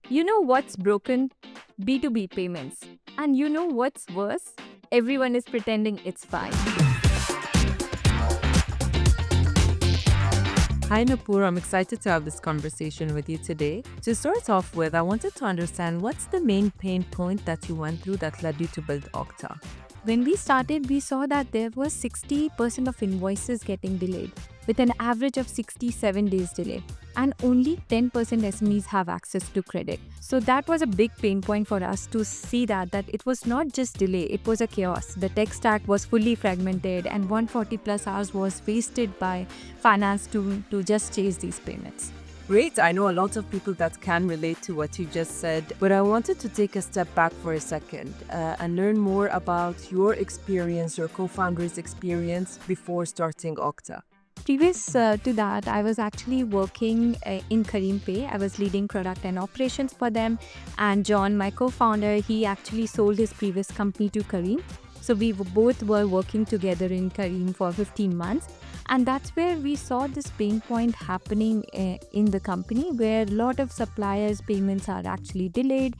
You know what's broken? B2B payments. And you know what's worse? Everyone is pretending it's fine. Hi Nupur, I'm excited to have this conversation with you today. To start off with, I wanted to understand what's the main pain point that you went through that led you to build Octa? When we started, we saw that there was 60% of invoices getting delayed, with an average of 67 days delay. And only 10% SMEs have access to credit. So that was a big pain point for us to see that it was not just delay, it was a chaos. The tech stack was fully fragmented and 140 plus hours was wasted by finance to just chase these payments. Great, I know a lot of people that can relate to what you just said, but I wanted to take a step back for a second and learn more about your experience, your co-founder's experience before starting Octa. Previous to that, I was actually working in Kareem Pay. I was leading product and operations for them. And John, my co-founder, he actually sold his previous company to Kareem. So we both were working together in Kareem for 15 months. And that's where we saw this pain point happening in the company, where a lot of suppliers' payments are actually delayed.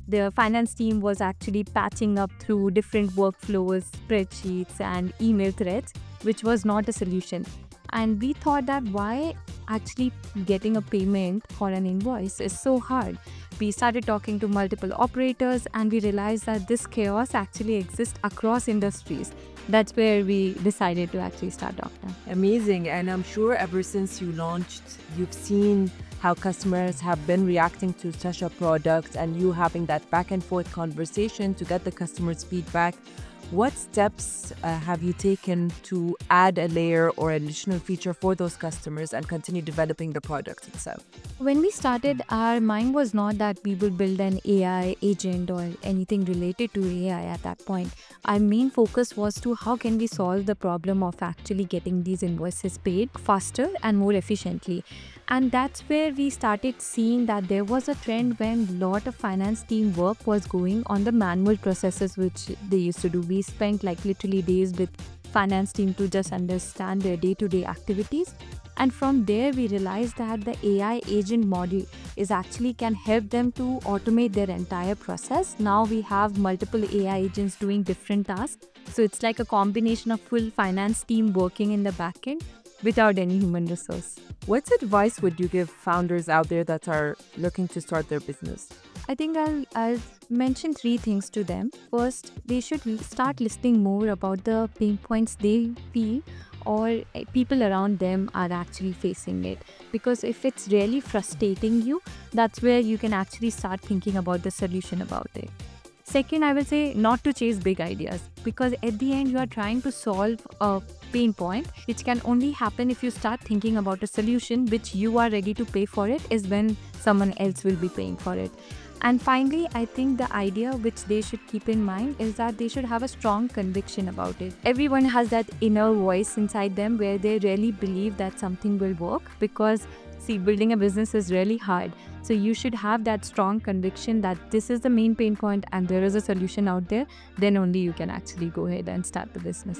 The finance team was actually patching up through different workflows, spreadsheets, and email threads, which was not a solution. And we thought that why actually getting a payment for an invoice is so hard. We started talking to multiple operators and we realized that this chaos actually exists across industries. That's where we decided to actually start Octa. Amazing, and I'm sure ever since you launched, you've seen how customers have been reacting to such a product and you having that back and forth conversation to get the customers' feedback. What steps have you taken to add a layer or additional feature for those customers and continue developing the product itself? When we started, our mind was not that we would build an AI agent or anything related to AI at that point. Our main focus was to how can we solve the problem of actually getting these invoices paid faster and more efficiently. And that's where we started seeing that there was a trend when a lot of finance team work was going on the manual processes which they used to do. We spent like literally days with finance team to just understand their day-to-day activities. And from there, we realized that the AI agent module is actually can help them to automate their entire process. Now we have multiple AI agents doing different tasks. So it's like a combination of full finance team working in the backend without any human resource. What advice would you give founders out there that are looking to start their business? I think I'll mention three things to them. First, they should start listening more about the pain points they feel or people around them are actually facing it. Because if it's really frustrating you, that's where you can actually start thinking about the solution about it. Second, I will say not to chase big ideas, because at the end you are trying to solve a pain point which can only happen if you start thinking about a solution which you are ready to pay for it is when someone else will be paying for it. And finally, I think the idea which they should keep in mind is that they should have a strong conviction about it. Everyone has that inner voice inside them where they really believe that something will work, because see, building a business is really hard. So you should have that strong conviction that this is the main pain point and there is a solution out there. Then only you can actually go ahead and start the business.